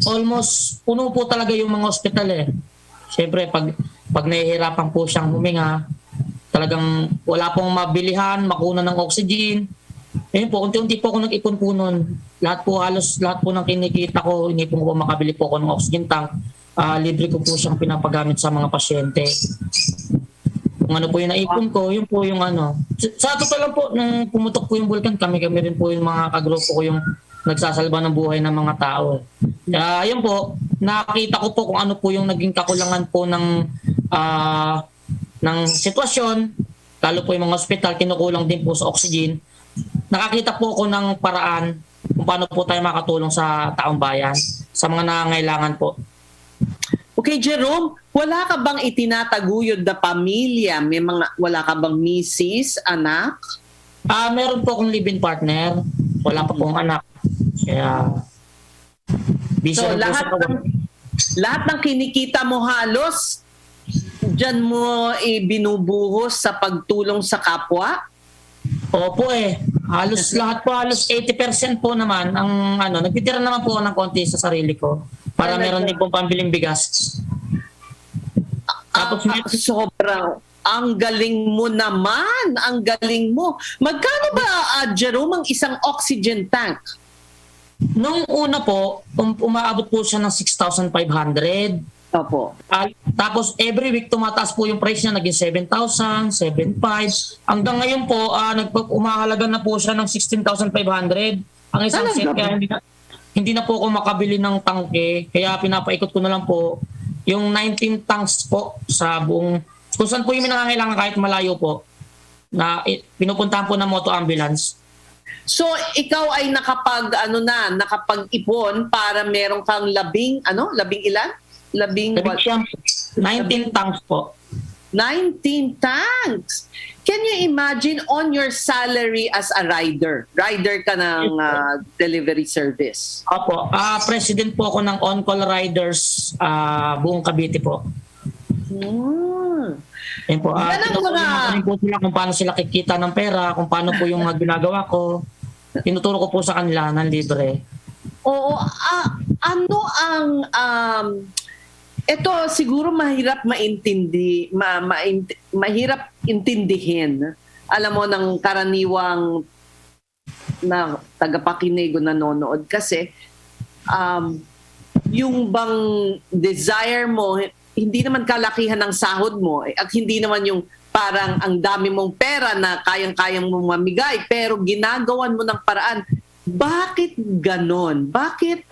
almost puno po talaga yung mga ospital eh. Siyempre, pag nahihirapan po siyang huminga, talagang wala pong mabilihan, makuna ng oxygen. Ayun po, unti-unti po ako nag-ipon po nun. Halos lahat po ng kinikita ko, hindi po makabili po ako ng oxygen tank. Libre ko po siyang pinapagamit sa mga pasyente. Kung ano po yung naipon ko, yun po yung ano. Sa totoo lang po, nung pumutok po yung bulkan, kami rin po yung mga kagrupo ko yung nagsasalba ng buhay ng mga tao. Yun po, nakita ko po kung ano po yung naging kakulangan po ng sitwasyon, lalo po yung mga ospital, kinukulang din po sa oxygen. Nakakita po ako ng paraan kung paano po tayo makatulong sa taong bayan, sa mga nangangailangan po. Okay, Jerome, wala ka bang itinataguyod na pamilya? Wala ka bang misis, anak? Meron po akong live-in partner. Wala pa pong anak. Kaya, busy so, na po lahat ng kinikita mo halos, dyan mo binubuhos sa pagtulong sa kapwa? Opo halos lahat po, halos 80% po naman ang nagtitira naman po ng konti sa sarili ko para meron din pong pambiling bigas. Tapos sobrang ang galing mo naman, ang galing mo. Magkano ba, Jerome, ang isang oxygen tank? Nung una po, umaabot po siya ng 6,500. Opo. Tapos every week tumataas po yung price niya, naging 7,000, 7,500. Hanggang ngayon po, umahalaga na po siya ng 16,500. Ang isang set, kaya hindi na po ako makabili ng tangke. Kaya pinapaikot ko na lang po yung 19 tanks po sa buong, kung saan po yung nangangailangan kahit malayo po, na pinupuntahan po ng moto ambulance. So, ikaw ay nakapag-ipon para meron kang labing ilan? 19 tanks po. 19 tanks! Can you imagine on your salary as a rider? Rider ka ng delivery service? Opo. President po ako ng On-Call Riders buong Cavite po. Yan po. Tinuturo po sila kung paano sila kikita ng pera, kung paano po yung ginagawa ko. Tinuturo ko po sa kanila ng libre. Oo. Ano ang... ito siguro mahirap mahirap intindihin. Alam mo, ng karaniwang na tagapakinig o nanonood kasi yung bang desire mo, hindi naman kalakihan ng sahod mo at hindi naman yung parang ang dami mong pera na kayang-kayang mong mamigay pero ginagawan mo ng paraan. Bakit ganon? Bakit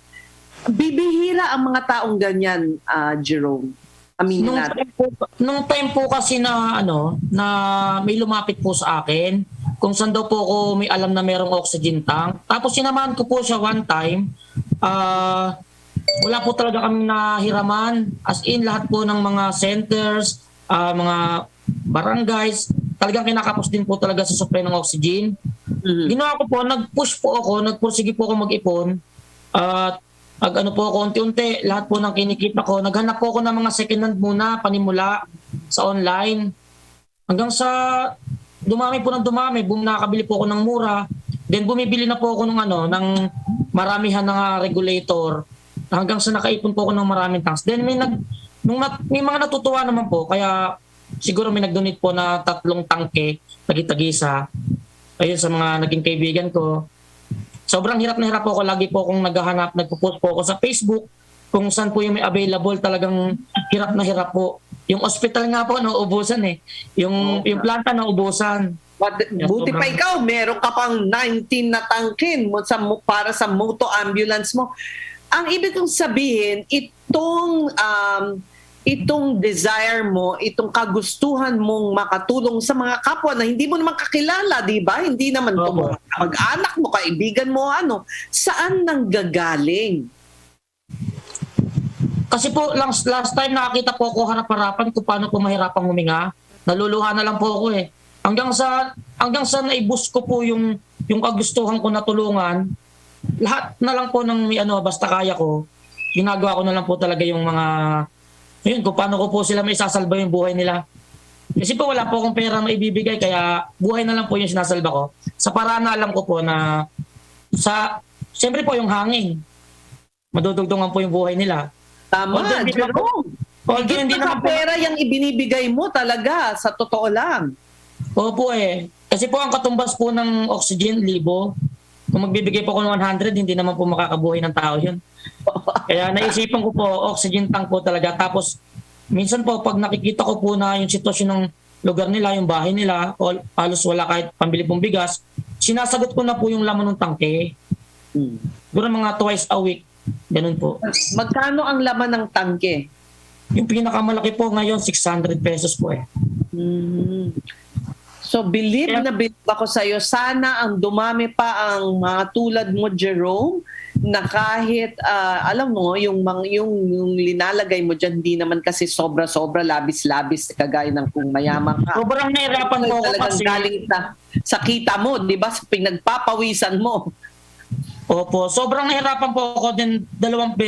bibihira ang mga taong ganyan, Jerome? Aminin natin. Nung time po kasi na may lumapit po sa akin kung saan daw po ako may alam na merong oxygen tank. Tapos sinamahan ko po siya one time. Wala po talaga kami nahiraman. As in, lahat po ng mga centers, mga barangays, talagang kinakapos din po talaga sa supply ng oxygen. Ginawa ko po, nag-push po ako, nagpursige po ako mag-ipon. Po ako unti-unti, lahat po ng kinikita ko, naghanap po ako ng mga second hand muna, panimula sa online. Hanggang sa dumami po ng dumami, nakakabili po ako ng mura. Then bumibili na po ako ng maramihan ng regulator. Hanggang sa nakaipon po ako ng maraming tanks. Then may mga natutuwa naman po, kaya siguro may nag-donate po na 3 tangke, tagi-tagisa. Ayun sa mga naging kaibigan ko. Sobrang hirap na hirap po ako. Lagi po akong naghahanap, nagpo-post po ako sa Facebook kung saan po yung may available. Talagang hirap na hirap po. Yung hospital nga po, nauubusan eh. Yung planta nauubusan. Buti pa ikaw, meron ka pang 19 na tangkin para sa moto ambulance mo. Ang ibig kong sabihin, itong desire mo, itong kagustuhan mong makatulong sa mga kapwa na hindi mo naman kakilala, di ba? Hindi naman mag-anak mo, kaibigan mo, saan nanggagaling? Kasi po, last time nakakita po ako harap-harapan kung paano po mahirapang huminga. Naluluha na lang po ako eh. Hanggang sa naibus ko po yung kagustuhan ko na tulungan, lahat na lang po ng basta kaya ko, ginagawa ko na lang po talaga yung mga, yun, kung paano ko po sila may sasalba yung buhay nila. Kasi po wala po akong pera maibibigay, kaya buhay na lang po yung sinasalba ko. Sa paraan na alam ko po na, siyempre po yung hangin, madudugtungan po yung buhay nila. Tama, Jerome. Higit na sa pera yung ibinibigay mo talaga, sa totoo lang. Opo eh. Kasi po ang katumbas po ng oxygen, 1,000. Kung magbibigay po ako ng 100, hindi naman po makakabuhay ng tao yun. Kaya naisipan ko po, oxygen tank po talaga. Tapos, minsan po, pag nakikita ko po na yung sitwasyon ng lugar nila, yung bahay nila, o halos wala kahit pambili pong bigas, sinasagot ko na po yung laman ng tangke. Siguro mga twice a week. Ganun po. Magkano ang laman ng tangke? Yung pinakamalaki po ngayon, 600 pesos po eh. So believe na believe ako sa'yo, sana ang dumami pa ang mga tulad mo, Jerome, na kahit, alam mo, yung linalagay mo dyan, hindi naman kasi sobra-sobra, labis-labis, kagaya ng kung mayaman ka. Sobrang nahirapan po ako kasi. Galing sa kita mo, di ba? Sa pinagpapawisan mo. Opo, sobrang nahirapan po ako din.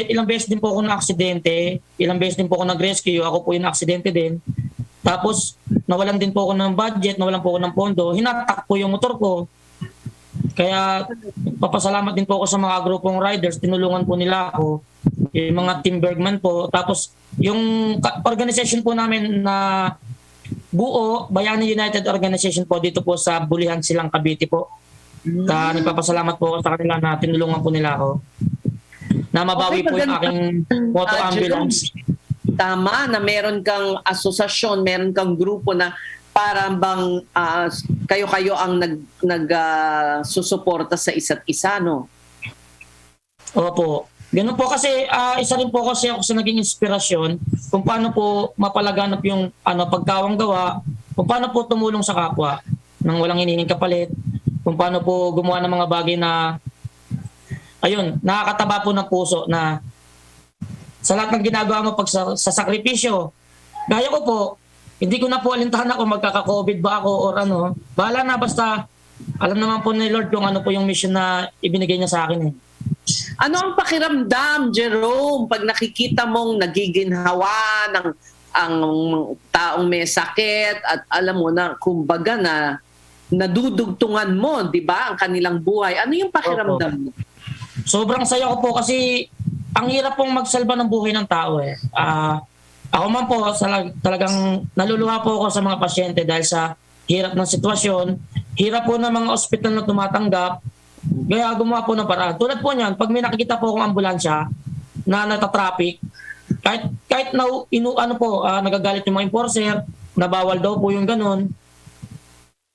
Ilang beses din po ako na-aksidente. Ilang beses din po ako nag-rescue. Ako po yung na-aksidente din. Tapos, nawalan din po ako ng budget, nawalan po ako ng pondo. Hinatak po yung motor ko. Kaya, papasalamat din po ako sa mga grupong riders. Tinulungan po nila ako. Yung mga Team Bergman po. Tapos, yung organization po namin na buo, Bayani United Organization po, dito po sa Bulihan Silang Cavite po. Nagpapasalamat po ako sa kanila na tinulungan po nila ako. Na mabawi po yung aking moto ambulance. Tama na meron kang asosasyon, meron kang grupo na parang bang kayo-kayo ang nagsusuporta sa isa't isa, no? Opo. Ganun po kasi isa rin po kasi ako sa naging inspirasyon kung paano po mapalaganap yung pagkawang gawa, kung paano po tumulong sa kapwa nang walang hinihinging kapalit, kung paano po gumawa ng mga bagay na ayun, nakakataba po ng puso na sa lahat ng ginagawa mo pag sa sakripisyo. Gaya ko po, hindi ko na po alintahan ako magkaka-COVID ba ako or ano. Bahala na, basta alam naman po ni Lord kung ano po yung mission na ibinigay niya sa akin eh. Ano ang pakiramdam, Jerome, pag nakikita mong nagiginhawa ng ang taong may sakit at alam mo na, kumbaga na nadudugtungan mo, di ba, ang kanilang buhay. Ano yung pakiramdam mo? Sobrang saya ko po kasi ang hirap pong magsalba ng buhay ng tao eh. Ako man po, talagang naluluha po ako sa mga pasyente dahil sa hirap ng sitwasyon, hirap po ng mga ospital na tumatanggap, kaya gumawa po ng paraan. Tulad po niyan, pag may nakikita po akong ambulansya na natatraffic, kahit na nagagalit yung mga enforcer, na bawal daw po yung ganun,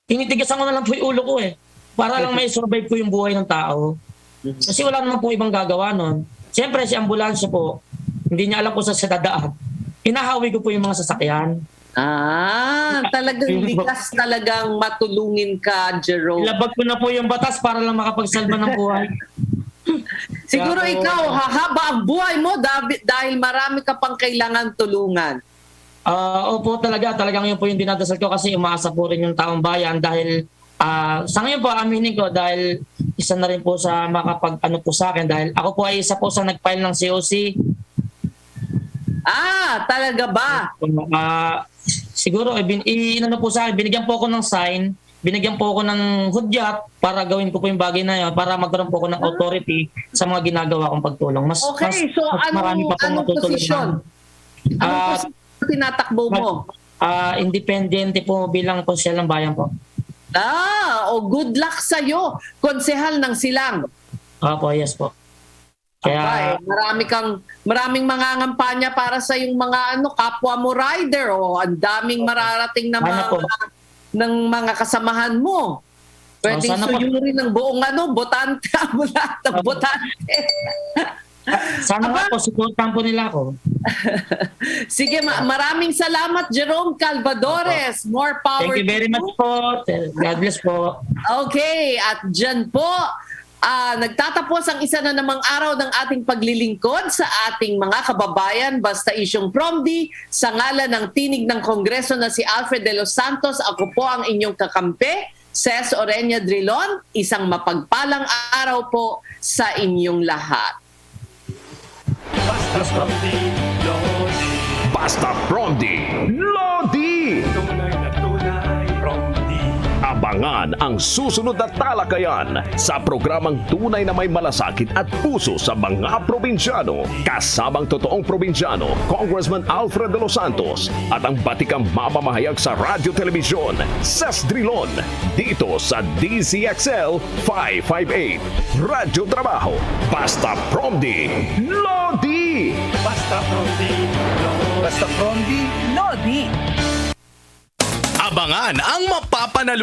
tinitigasan ko na lang po yung ulo ko eh. Para lang may survive ko yung buhay ng tao. Kasi wala naman po ibang gagawa nun. Siyempre si ambulansya po, hindi niya alam kung saan siya dadaan. Hinahawi ko po yung mga sasakyan. Talagang likas talagang matulungin ka, Jerome. Labag ko na po yung batas para lang makapagsalba ng buhay. Siguro ikaw, hahaba ang buhay mo dahil marami ka pang kailangan tulungan. Opo talagang yun po yung dinadasal ko kasi umaasa po rin yung taong bayan dahil sa ngayon po aminin ko dahil isa na rin po sa makapag-ano po sa akin dahil ako po ay isa po sa nag-file ng COC. Talaga ba? Siguro inano po sa akin, binigyan po ako ng sign, binigyan po ako ng hudyat para gawin ko po yung bagay na yun para magkaroon po ako ng authority sa mga ginagawa kong pagtulong. So anong posisyon? Anong posisyon tinatakbo mo? Independente po bilang konsehal ng bayan po. Good luck sa'yo, konsehal ng Silang. Opo, yes po. Kaya maraming mangangampanya para sa yung mga kapwa mo rider ang daming mararating na mga kasamahan mo. Pwedeng suyurin ng buong botante mula ng botante. Sana nga po, suportahan po nila ako. Sige, maraming salamat, Jerome Calvadores. More power. Thank you very much po. God bless po. Okay, at dyan po, Nagtatapos ang isa na namang araw ng ating paglilingkod sa ating mga kababayan basta isyong PROMD. Sa ngalan ng tinig ng Kongreso na si Alfred de los Santos, ako po ang inyong kakampi, Ces Orenia Drilon. Isang mapagpalang araw po sa inyong lahat. Basta PROMD, Lodi! Abangan ang susunod na talakayan sa programang Tunay na May Malasakit at Puso sa mga Probinsyano. Kasamang totoong probinsyano, Congressman Alfred de los Santos at ang batikang mamamahayag sa radyo telebisyon, Ces Drilon, dito sa DZXL 558. Radyo Trabaho, Basta PROMD, Lodi! Basta PROMD, Lodi! Basta PROMD, Lodi! Abangan ang mapapanalunan